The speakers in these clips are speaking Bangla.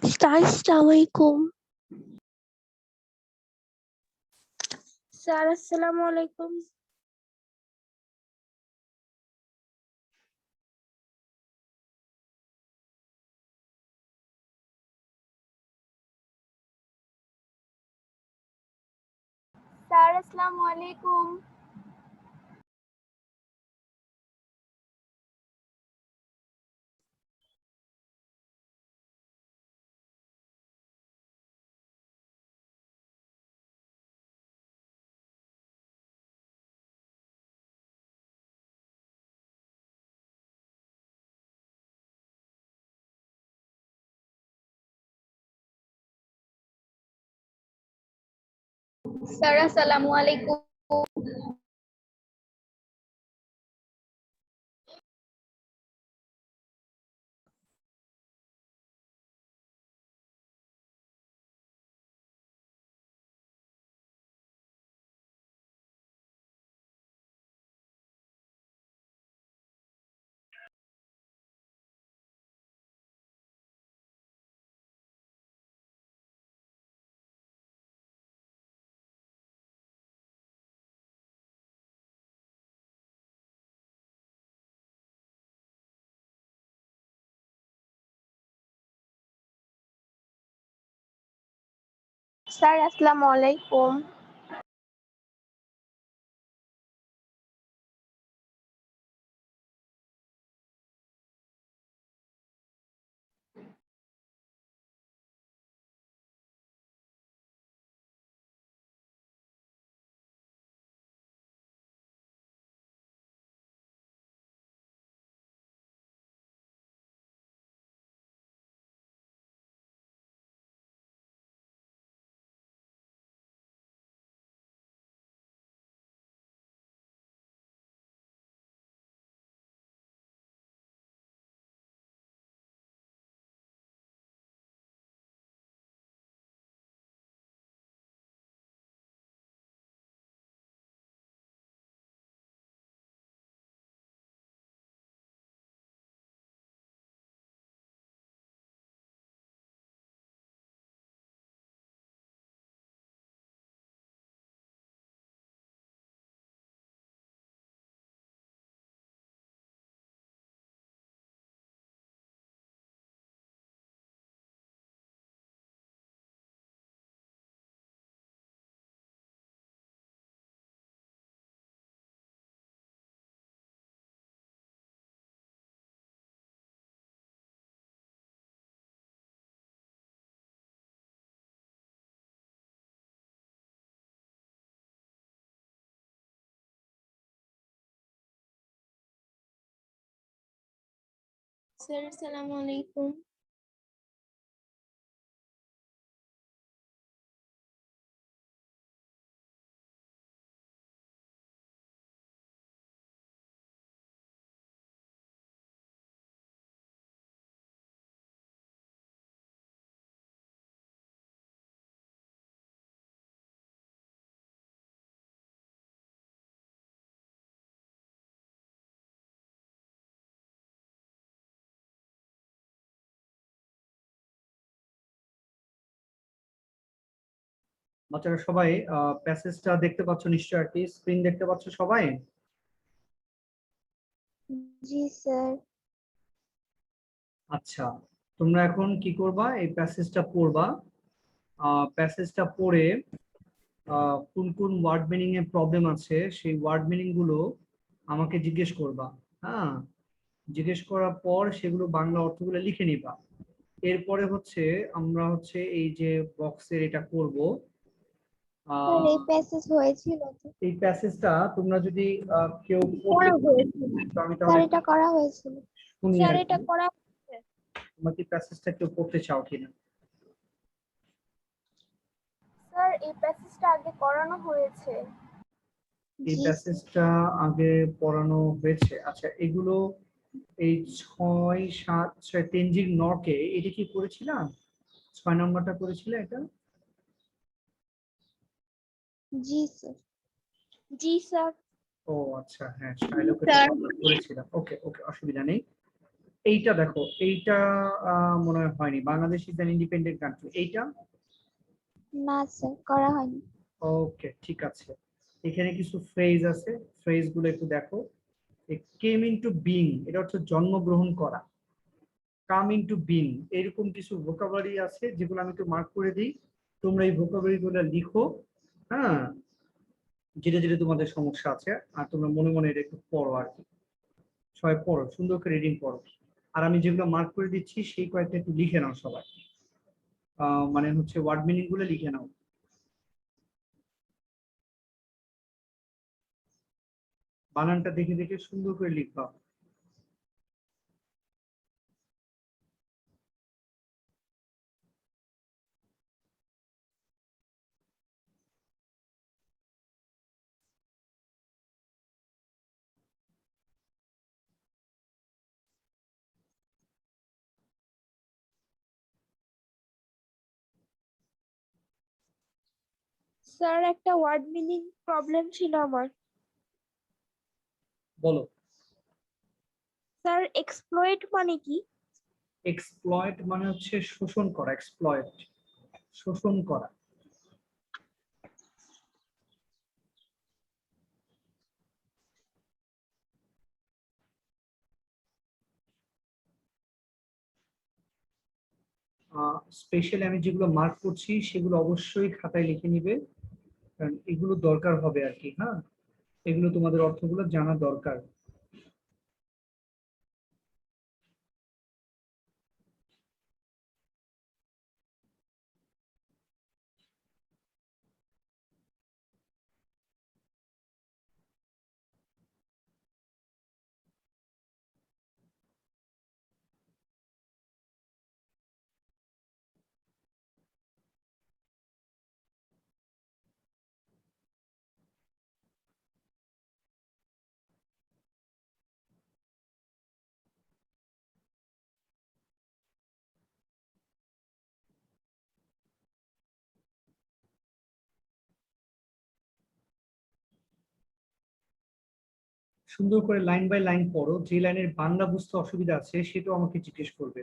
আসসালামু আলাইকুম স্যার। আসসালামু আলাইকুম স্যার। আসসালামু আলাইকুম। স্যার আসসালামু আলাইকুম। স্যার। আসসালামু আলাইকুম স্যার। আসসালামু আলাইকুম বাচ্চারা সবাই প্যাসেজটা দেখতে পাচ্ছ নিশ্চয়ই, আর কি স্ক্রিন দেখতে পাচ্ছ সবাই? জি স্যার আচ্ছা, তোমরা এখন কি করবা, এই প্যাসেজটা পড়বা। প্যাসেজটা পড়ে কোন কোন ওয়ার্ড মিনিং এর প্রবলেম আছে সেই ওয়ার্ড মিনিং গুলো আমাকে জিজ্ঞেস করবা। হ্যাঁ, জিজ্ঞেস করার পর সেগুলো বাংলা অর্থগুলো লিখে নিবা। এরপরে আমরা এই যে বক্সের এটা করব। স্যার এই প্যাসেজ হয়েছিল তো? এই প্যাসেজটা তোমরা যদি কেউ পড়তে করা হয়েছিল তো আমি স্যার, তাহলে এটা করা হয়েছিল শুনি স্যার, আর এটা কি। করা হয়েছে। তোমরা কি প্যাসেজটা কেউ পড়তে চাও কিনা? স্যার এই প্যাসেজটা আগে করানো হয়েছে। এই জি স্যার। প্যাসেজটা আগে পড়ানো হয়েছে। আচ্ছা, এগুলো এই 6, 7, 6 তেনজিং নরকে এটা কি করেছিলাম? 6 নম্বরটা করেছিলে এটা? জি স্যার। জি স্যার। ও আচ্ছা, হ্যাঁ, শাইলকের তো স্যার। আমরা করেছিলাম। ওকে ওকে, অসুবিধা নেই। এইটা দেখো, এইটা মনে হয় হয়নি। Bangladesh is an independent country, এইটা। না স্যার, করা হয়নি। ওকে, ঠিক আছে। এখানে কিছু ফ্রেজ আছে, ফ্রেজ গুলো একটু দেখো। কেম ইনটু বিং, এটা হচ্ছে জন্মগ্রহণ করা। কাম ইনটু বিং, এরকম কিছু ভোকাবুলারি আছে যেগুলো আমি একটু মার্ক করে দিই। তোমরা এই ভোকাবুলারি গুলো লিখো। হ্যাঁ, যেটা যেটা তোমাদের সমস্যা আছে, আর তোমরা মনে মনে এটা একটু পড়ো আর কি। সবাই পড়ো, সুন্দর করে রিডিং পড়ো। আর আমি যেগুলো মার্ক করে দিচ্ছি সেই কয়েকটা একটু লিখে নাও সবাই। মানে হচ্ছে ওয়ার্ড মিনিং গুলো লিখে নাও। বানানটা দেখে দেখে সুন্দর করে লিখবা। স্যার একটা ওয়ার্ড মিনিং প্রবলেম ছিল আমার। বলো। স্যার এক্সপ্লয়েট মানে কি? এক্সপ্লয়েট মানে হচ্ছে শোষণ করা, এক্সপ্লয়েট, শোষণ করা। স্পেশালি আমি যেগুলো মার্ক করছি সেগুলো অবশ্যই খাতায় লিখে নিবে, কারণ এগুলো দরকার হবে আর কি। হ্যাঁ, এগুলো তোমাদের অর্থগুলো জানা দরকার। সুন্দর করে লাইন বাই লাইন পড়ো। যে লাইনের বাংলা বুঝতে অসুবিধা আছে সেটাও আমাকে জিজ্ঞেস করবে।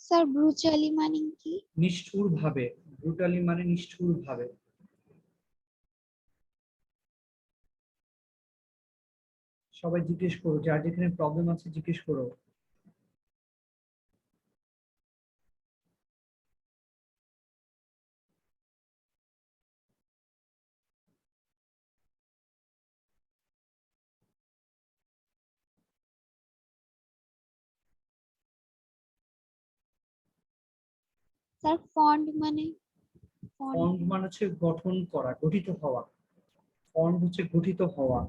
স্যার ব্রুচালি মানে কি? নিষ্ঠুর ভাবে, ব্রুটালি মানে নিষ্ঠুর ভাবে। সবাই জিজ্ঞেস করো, যার যেখানে প্রবলেম আছে জিজ্ঞেস করো। স্যার ফন্ড মানে? ফন্ড ফন্ড মানে হচ্ছে গঠন করা, গঠিত হওয়া। ফন্ড হচ্ছে গঠিত হওয়া।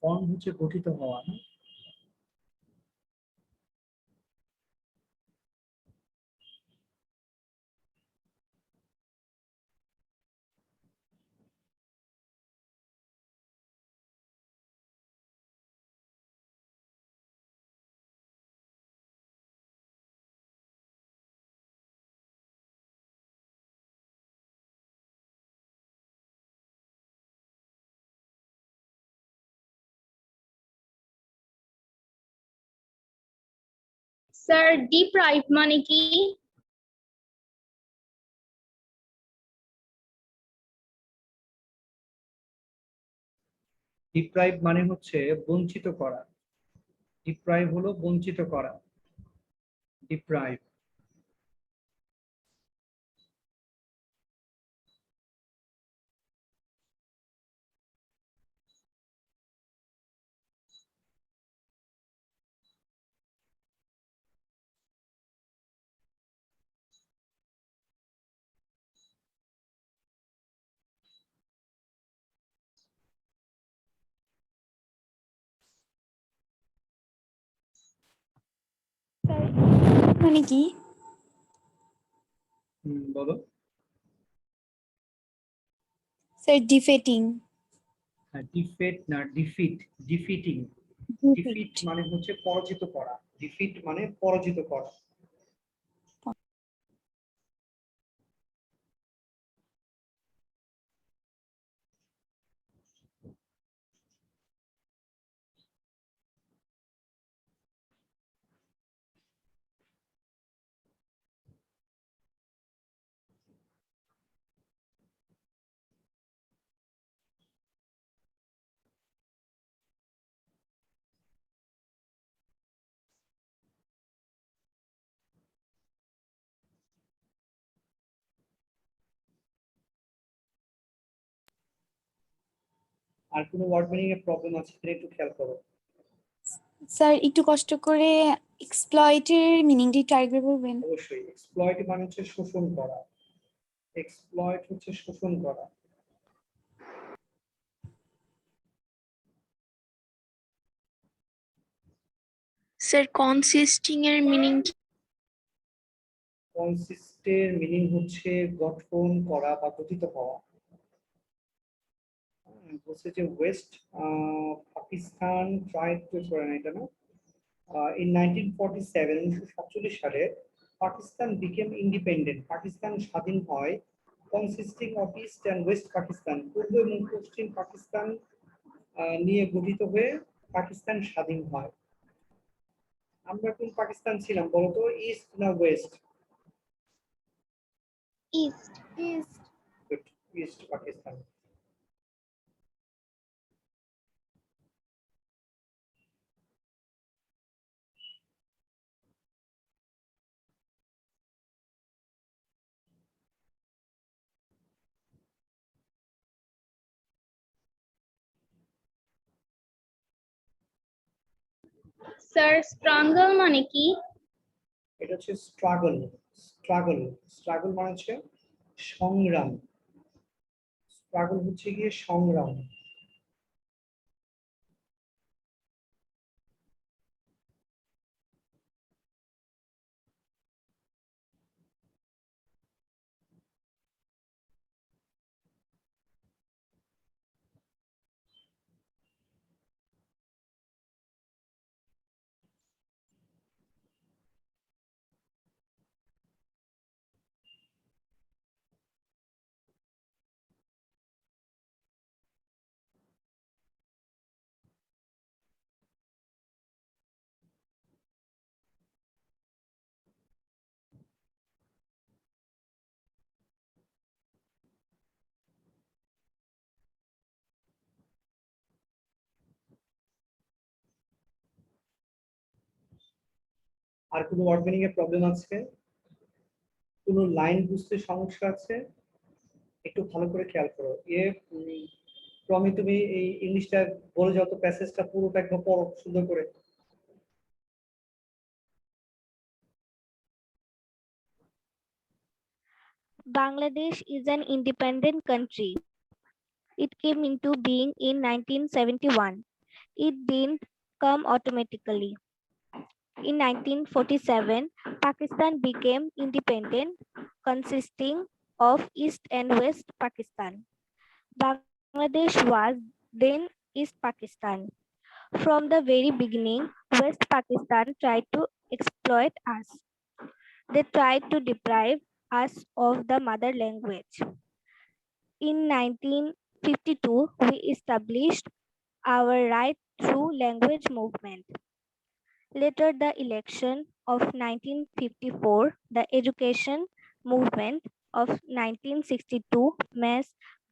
ফন্ড হচ্ছে গঠিত হওয়া না? স্যার ডিপ্রাইভ মানে কি? ডিপ্রাইভ মানে হচ্ছে বঞ্চিত করা। ডিপ্রাইভ হলো বঞ্চিত করা। ডিপ্রাইভ। মানে কি? বলো। স্যার ডিফেটিং। ডিফেট না, ডিফিট, ডিফিটিং। ডিফিট মানে হচ্ছে পরাজিত করা, ডিফিট মানে পরাজিত করা। আর কোনো ওয়ার্ড মিনিং এর প্রবলেম আছে কিনা একটু খেয়াল করো। স্যার একটু কষ্ট করে এক্সপ্লয়েটের মিনিংটি ট্রাই করে বলবেন? অবশ্যই, এক্সপ্লয়েট মানে হচ্ছে শোষণ করা, এক্সপ্লয়েট হচ্ছে শোষণ করা। স্যার কনসিস্টিং এর মিনিং কি? কনসিস্টের মিনিং হচ্ছে গঠন করা বা গঠিত হওয়া। বলছে যে ওয়েস্ট পাকিস্তান ট্রাইড টু করে না, এটা না, in 1947 1947 সালে পাকিস্তান বিকেম ইন্ডিপেন্ডেন্ট, পাকিস্তান স্বাধীন হয়। Consisting of east and West Pakistan, পূর্ব এবং পশ্চিম পাকিস্তান নিয়ে গঠিত হয়ে পাকিস্তান স্বাধীন হয়। আমরা কোন পাকিস্তান ছিলাম বলতো, ইস্ট না West? East. East. East Pakistan. Sir struggle মানে কি? এটা হচ্ছে স্ট্রাগল, স্ট্রাগল, স্ট্রাগল মানে হচ্ছে সংগ্রাম, স্ট্রাগল হচ্ছে গিয়ে সংগ্রাম। আর কোনো ওয়ার্ড মিনিং এর প্রবলেম আছে? কোনো লাইন বুঝতে সমস্যা আছে? একটু ভালো করে খেয়াল করো। প্রমি তুমি এই ইংলিশটা বলে যাও তো, প্যাসেজটা পুরোটা একদম পড়ো সুন্দর করে। Bangladesh is an independent country. It came into being in 1971. It didn't come automatically. In 1947, Pakistan became independent, consisting of East and West Pakistan. Bangladesh was then East Pakistan. From the very beginning, West Pakistan tried to exploit us. They tried to deprive us of the mother language. In 1952, we established our right through language movement. Later, the election of 1954, the education movement of 1962, mass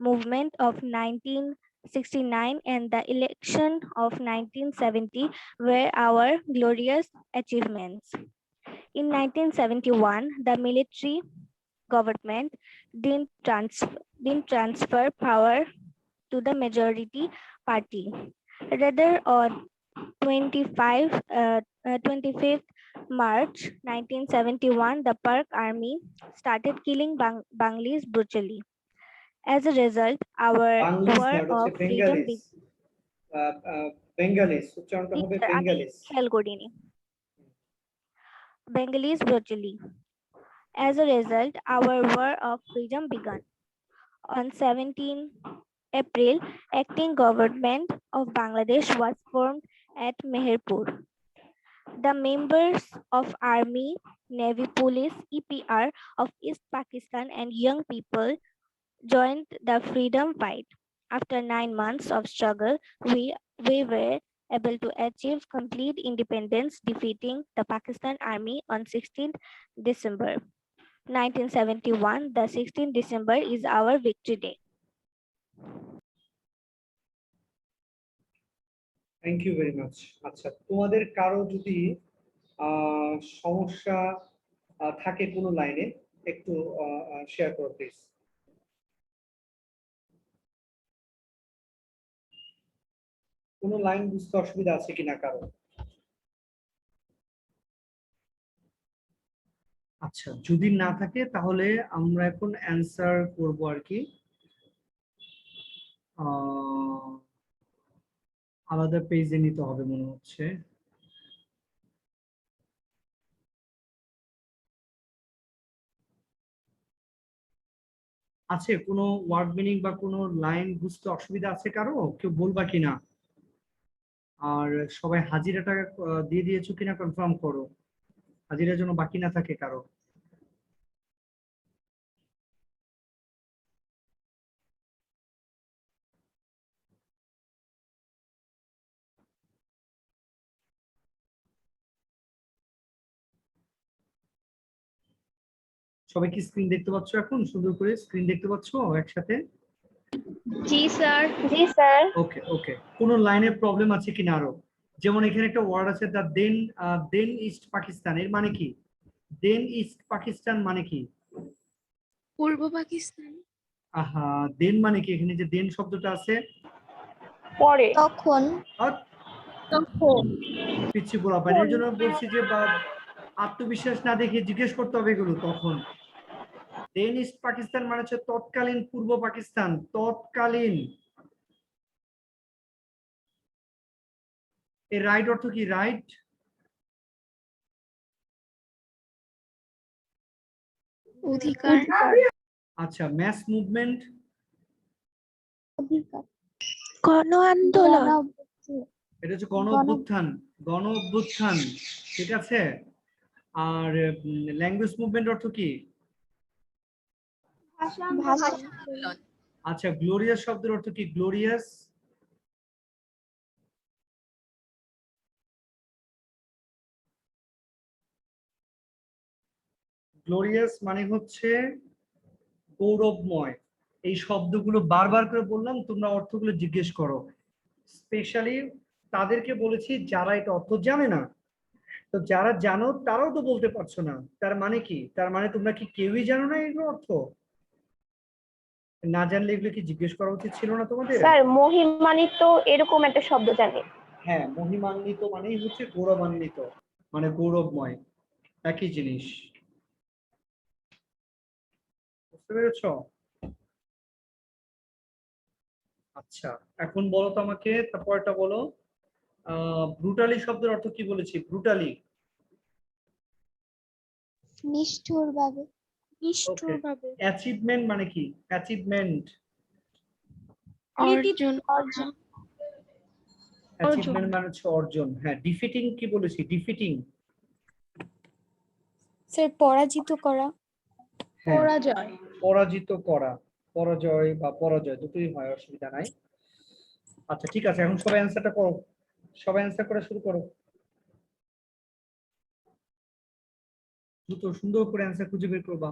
movement of 1969, and the election of 1970 were our glorious achievements. In 1971, the military government didn't transfer power to the majority party. Rather, on 25th March 1971, the Pak army started killing Banglis brutally. As a result, our Banglish war না, এটা of হচ্ছে freedom বেঙ্গালিস। বেঙ্গালিস উচ্চারণটা হবে আমি বেঙ্গালিস। খেয়াল করিনি। Bengalis brutally. As a result, our war of freedom began. On 17 April, acting government of Bangladesh was formed at Meherpur. The members of Army, Navy, Police, EPR of East Pakistan and young people joined the freedom fight. After 9 months of struggle, we were able to achieve complete independence, defeating the Pakistan Army on 16th December 1971. The 16th December is our victory day. Thank you very much. আচ্ছা, তোমাদের কারো যদি সমস্যা থাকে কোনো লাইনে, একটু শেয়ার করো প্লিজ। কোনো লাইন বুঝতে অসুবিধা আছে কিনা কারো? আচ্ছা, যদি না থাকে তাহলে আমরা এখন অ্যান্সার করব আর কি। আলাদা পেজে নিতে হবে মনে হচ্ছে। আছে কোনো ওয়ার্ড মিনিং বা কোনো লাইন বুঝতে অসুবিধা আছে কারো? কেউ বলবা কিনা? আর সবাই হাজিরাটা দিয়ে দিয়েছো কিনা কনফার্ম করো, হাজিরার জন্য বাকি না থাকে কারো। সবাই কি স্ক্রিন দেখতে পাচ্ছ? এখন সুন্দর করে স্ক্রিন দেখতে পাচ্ছ একসাথে? জি স্যার। জি স্যার। ওকে ওকে, কোনো লাইনের প্রবলেম আছে কিনা আরো? যেমন এখানে একটা ওয়ার্ড আছে দা দেন, দেন ইস্ট পাকিস্তান, এর মানে কি? দেন ইস্ট পাকিস্তান মানে কি? পূর্ব পাকিস্তান। আহা, দেন মানে কি? এখানে যে দেন শব্দটা আছে, পরে। তখন তখন। পিচ্ছি বলা পায়, এর জন্য বলছি যে বা আত্মবিশ্বাস না দেখে জিজ্ঞেস করতে হবে এগুলো। তখন দেন ইস্ট পাকিস্তান মানে হচ্ছে তৎকালীন পূর্ব পাকিস্তান, তৎকালীন। এর রাইট অর্থ কি? রাইট, অধিকার। আচ্ছা, ম্যাস মুভমেন্ট, অধিকার, গণ আন্দোলন। গণ- এটা হচ্ছে গণ অভ্যুত্থান, গণ অভ্যুত্থান, ঠিক আছে। আর ল্যাঙ্গুয়েজ মুভমেন্ট অর্থ কি? ভাষা, আচ্ছা, গ্লোরিয়াস শব্দের অর্থ কি? গ্লোরিয়াস, গ্লোরিয়াস মানে হচ্ছে গৌরবময়। এই শব্দগুলো বারবার করে বললাম, তোমরা অর্থগুলো জিজ্ঞেস করো। স্পেশালি তাদেরকে বলেছি যারা এটা অর্থ জানে না। তো যারা জানো তারাও তো বলতে পারছো না, তার মানে কি? তার মানে তোমরা কি কেউই জানো না এগুলো অর্থ? না জানলে এগুলো কি জিজ্ঞেস করা উচিত ছিল না তোমাদের? স্যার মহিমান্বিত এরকম একটা শব্দ জানি। হ্যাঁ, মহিমান্বিত মানেই হচ্ছে গৌরবান্বিত, মানে গৌরবময়, একই জিনিস। বুঝতে পেরেছো? আচ্ছা, এখন বলো তো আমাকে, তারপরটা বলো। ব্রুটালি শব্দের অর্থ কি বলেছি? ব্রুটালি, নিষ্ঠুর ভাবে, নিষ্ঠুরভাবে। অ্যাচিভমেন্ট মানে কি? অ্যাচিভমেন্ট, অর্জন। অ্যাচিভমেন্ট মানে হচ্ছে অর্জন। হ্যাঁ, ডিফিটিং কি বলেছি? ডিফিটিং, স্যার পরাজিত করা। হ্যাঁ, পরাজয়। পরাজিত করা, পরাজয় বা পরাজয় দুটোই হয়, অসুবিধা নাই। আচ্ছা ঠিক আছে, এখন সবাই অ্যান্সারটা করো, সবাই অ্যান্সার করা শুরু করো, দ্রুত সুন্দর করে অ্যান্সার খুঁজে বের করবা।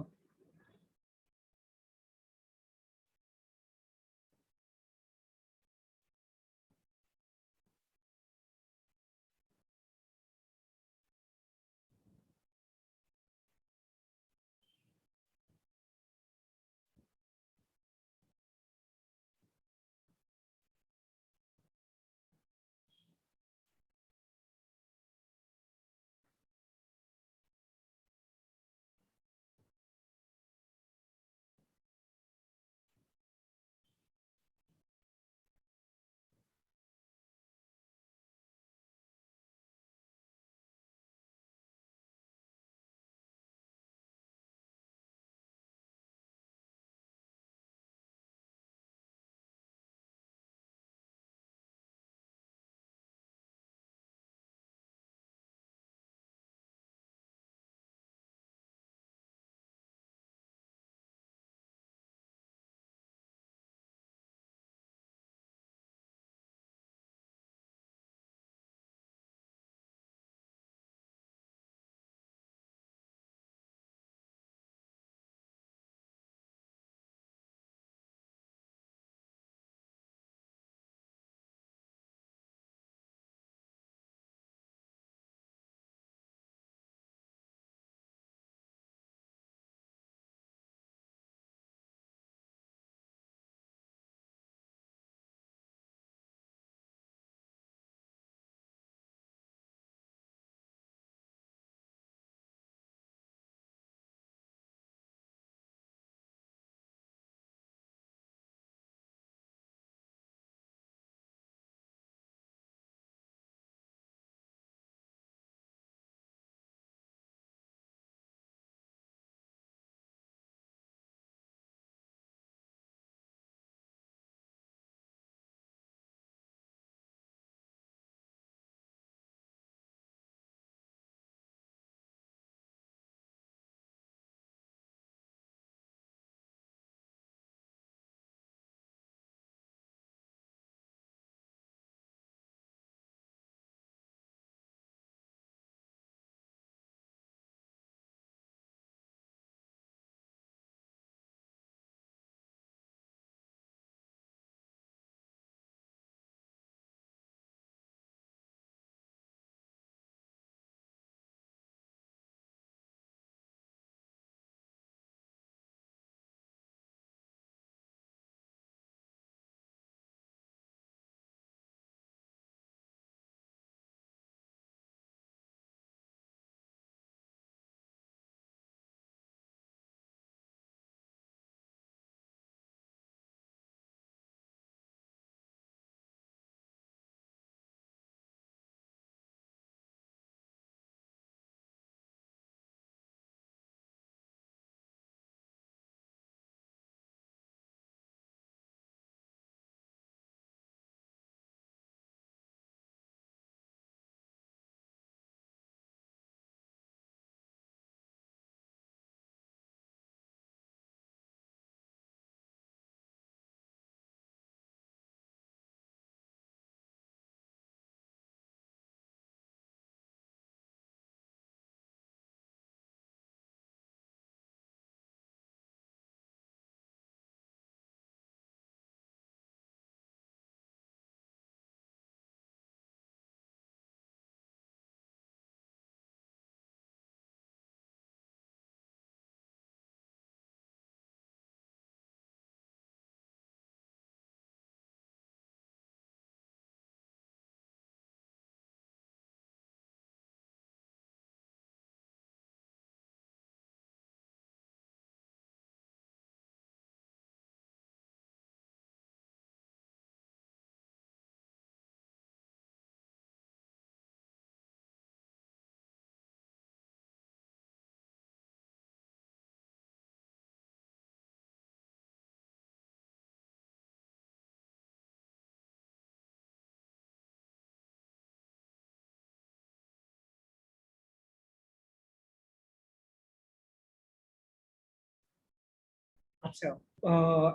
আচ্ছা,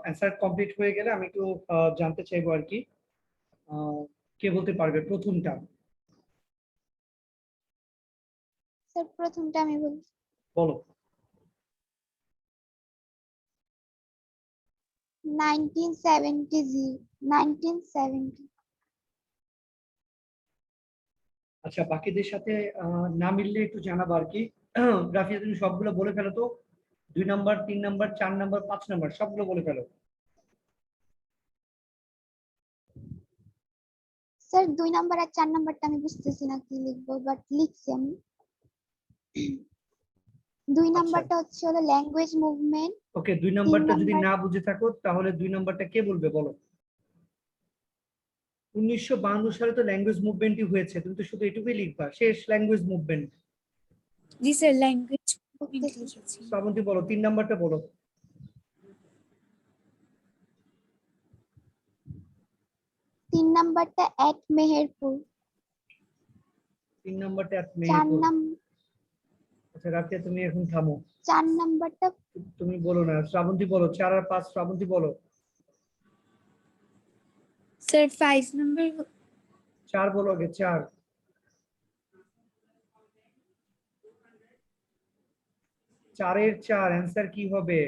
অ্যান্সার কমপ্লিট হয়ে গেলে আমি একটু জানতে চাইবো আর কি, আহ, কে বলতে পারবে প্রথমটা? স্যার প্রথমটা আমি বলি। বলো। 1970। আচ্ছা, বাকিদের সাথে না মিললে একটু জানাবো আর কি। রাফিয়া, তুমি সবগুলো বলে ফেলো তো, 2 নাম্বার, 3 নাম্বার, 4 নাম্বার, 5 নাম্বার সবগুলো বলে ফেলো। স্যার 2 নাম্বার আর 4 নাম্বারটা আমি বুঝতেছি না কি লিখবো, বাট লিখছি আমি। 2 নাম্বারটা হচ্ছে হলো ল্যাঙ্গুয়েজ মুভমেন্ট। ওকে, 2 নাম্বারটা যদি নাম্বার না বুঝে থাকো তাহলে 2 নাম্বারটা কে বলবে বলো। 1952 সালে তো ল্যাঙ্গুয়েজ মুভমেন্টই হয়েছে, তুমি তো শুধু এটুকুই লিখবা, শেষ ল্যাঙ্গুয়েজ মুভমেন্ট। জি স্যার, ল্যাঙ্গুয়েজ বুঝতেছি। লিখেছি। শ্রাবন্তী বলো, 3 নাম্বারটা বলো। 3 নাম্বারটা এট মেহেরপুর। 3 নাম্বারটা 4 মেহেরপুর। নাম্বার আচ্ছা রাফিয়া, তুমি এখন থামো, 4 নাম্বারটা তুমি বলো না। শ্রাবন্তী বলো, 4 আর 5, শ্রাবন্তী বলো। Sir 5 number. 4 বলো আগে, 4। 4-এর 4 অ্যান্সার কি হবে?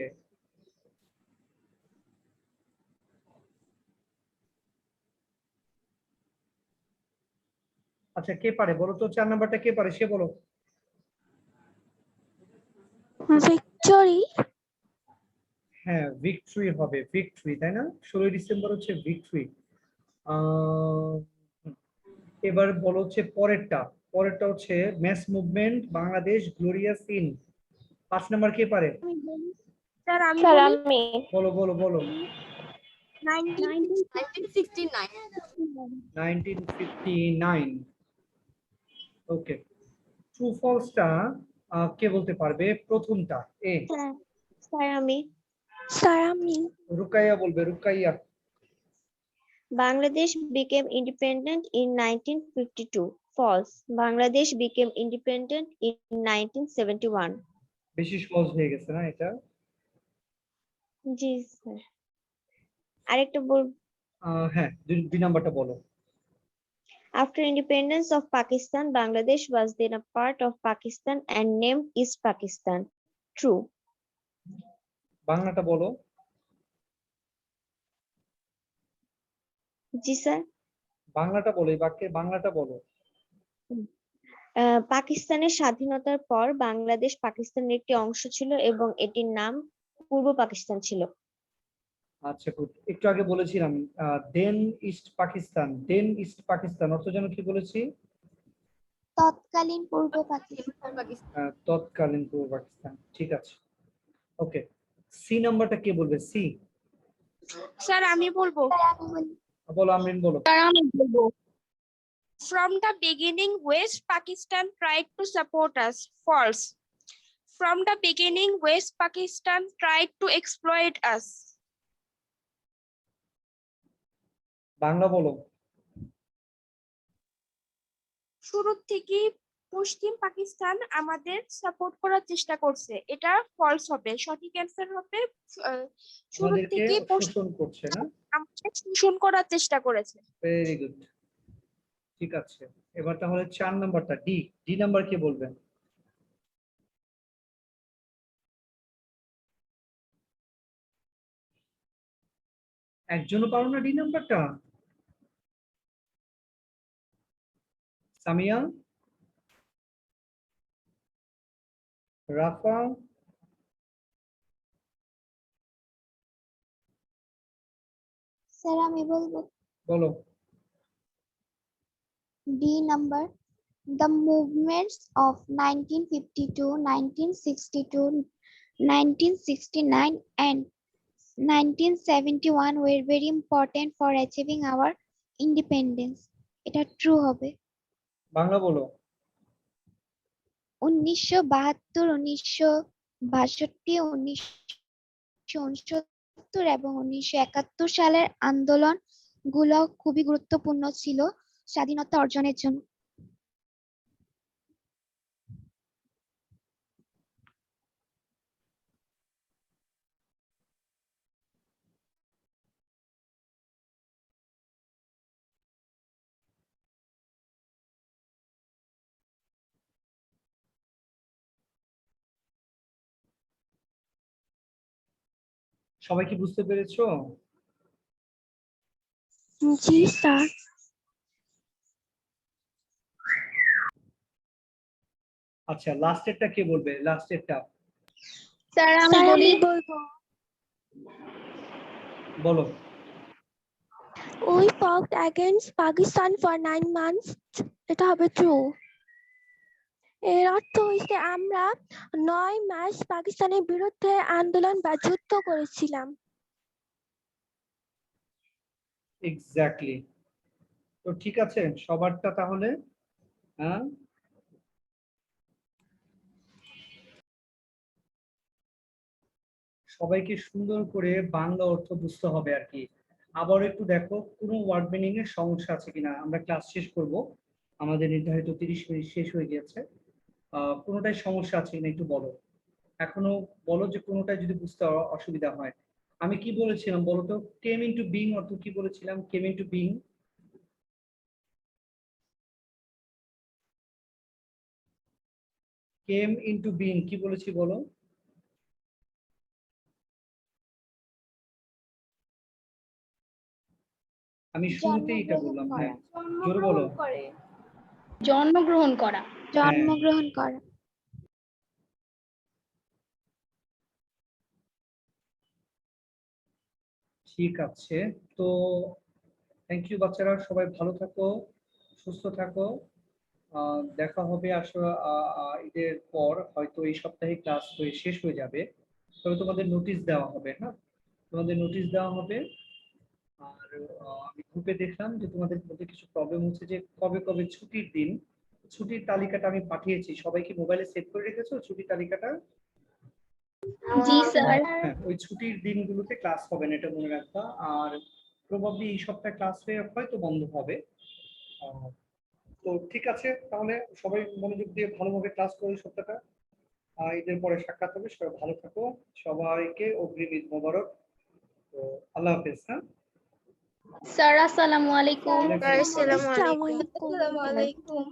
আচ্ছা, কে পারে বলো তো, 4 নাম্বারটা কে পারে সে বলো। ভিক্টোরি। হ্যাঁ, ভিক্টরি হবে, ভিক্টরি, তাই না? 16ই ডিসেম্বর হচ্ছে ভিক্টরি। আহ এবার বলো হচ্ছে পরেরটা। পরেরটা হচ্ছে mass movement Bangladesh glorious in. 5 number কে পারে? স্যার আমি স্যার বলি আমি বলো বলো বলো। 1969। 1959। ওকে, ট্রু ফলসটা কে বলতে পারবে প্রথমটা? এ স্যার আমি স্যার আমি রুকাইয়া বলবে, Rukaiya. Bangladesh became independent in 1952. False. Bangladesh became independent in 1971. বেশি সহজ হয়ে গেছে না এটা? জি স্যার। আরেকটা বল। হ্যাঁ, 2 নাম্বারটা বলো। After independence of Pakistan, Bangladesh was then a part of Pakistan and named East Pakistan. True. বাংলাটা বলো। জি স্যার। বাংলাটা বলো, এই বাক্যের বাংলাটা বলো। পাকিস্তানের স্বাধীনতার পর বাংলাদেশ পাকিস্তানের একটি অংশ ছিল এবং এটির নাম পূর্ব পাকিস্তান ছিল। আচ্ছা, গুড। একটু আগে বলেছিলাম দেন ইস্ট পাকিস্তান, দেন ইস্ট পাকিস্তান অর্থ যেন কি বলেছি? তৎকালীন পূর্ব পাকিস্তান। তৎকালীন পূর্ব পাকিস্তান, ঠিক আছে। ওকে, সি নাম্বারটা কে বলবে? সি স্যার আমি বলবো। স্যার আমি বলি। বলো, আমরিন বলো। স্যার আমি বলবো। From the beginning, West Pakistan tried to support us. False. From the beginning, West Pakistan tried to exploit us. Bangla বলো। শুরু থেকেই পশ্চিম পাকিস্তান আমাদের সাপোর্ট করার চেষ্টা করছে, এটা ফলস হবে। সঠিক অ্যান্সার হবে শুরু আমাদেরকে থেকে শোষণ করছে না? আমাদের শোষণ করার চেষ্টা করেছে। ভেরি গুড, ঠিক আছে। এবার তাহলে 4 নাম্বারটা, ডি। ডি নাম্বার কে বলবেন? একজনও পারো না ডি নাম্বারটা? সামিয়া, রাফা, স্যার আমি বলবো। বলো। D number. The movements of 1952, 1962, 1969 and 1971 were very important for achieving our independence. এটা ট্রু হবে। বাংলা বলো। 1972, 1962, 1969 এবং 1971 সালের আন্দোলন গুলো খুবই গুরুত্বপূর্ণ ছিল স্বাধীনতা অর্জনের জন্য। সবাই কি বুঝতে পেরেছো? জি স্যার। আচ্ছা, লাস্টেরটা কে বলবে? লাস্টেরটা স্যার আমি স্যার বলি। আমি বলবো। বলো। We fought against Pakistan for 9 months. এটা হবে ট্রু। এর অর্থ হইছে আমরা 9 মাস পাকিস্তানের বিরুদ্ধে আন্দোলন বা যুদ্ধ করেছিলাম। এক্স্যাক্টলি। তো ঠিক আছে সবারটা তাহলে। হ্যাঁ, সবাইকে সুন্দর করে বাংলা অর্থ বুঝতে হবে আর কি। আবার একটু দেখো কোনো ওয়ার্ড মিনিং এর সমস্যা আছে কিনা। আমরা ক্লাস শেষ করব, আমাদের নির্ধারিত 30 মিনিট শেষ হয়ে গিয়েছে। কোনোটাই সমস্যা আছে কিনা একটু বলো। এখনো বলো যে কোনোটাই যদি বুঝতে অসুবিধা হয়। আমি কি বলেছিলাম বলো তো? কেম ইনটু বিং অর্থ কি বলেছিলাম? Came into being, came into being কি বলেছি বলো? আমি শুরুতেই এটা বললাম। হ্যাঁ, জোরে বলো। জন্মগ্রহণ করা। জন্মগ্রহণ করা। ঠিক আছে। তো থ্যাংক ইউ বাচ্চারা, সবাই ভালো থাকো, সুস্থ থাকো। দেখা হবে আসলে ঈদের পর, হয়তো এই সপ্তাহে ক্লাস হয়ে শেষ হয়ে যাবে। তবে তোমাদের নোটিশ দেওয়া হবে। হ্যাঁ, তোমাদের নোটিশ দেওয়া হবে। আর আমি গ্রুপে দেখলাম যে তোমাদের মধ্যে কিছু প্রবলেম হচ্ছে যে কবে কবে ছুটির দিন। ছুটির তালিকাটা আমি পাঠিয়েছি, সবাই কি মোবাইলে সেভ করে রেখেছো ছুটির তালিকাটা? জি স্যার। হ্যাঁ, ওই ছুটির দিনগুলোতে ক্লাস হবে না, এটা মনে রাখবা। আর প্রবাবলি এই সপ্তাহে ক্লাস হয়ে হয়তো বন্ধ হবে। তো ঠিক আছে তাহলে, সবাই মনোযোগ দিয়ে ভালোভাবে ক্লাস করো এই সপ্তাহটা। ঈদের পরে সাক্ষাৎ হবে, সবাই ভালো থাকো। সবাইকে অগ্রিম ঈদ মোবারক। তো আল্লাহ হাফেজ। হ্যাঁ, স্যার আসসালামু আলাইকুম। ওয়ালাইকুম আসসালাম। আসসালামু আলাইকুম। আসসালামু আলাইকুম।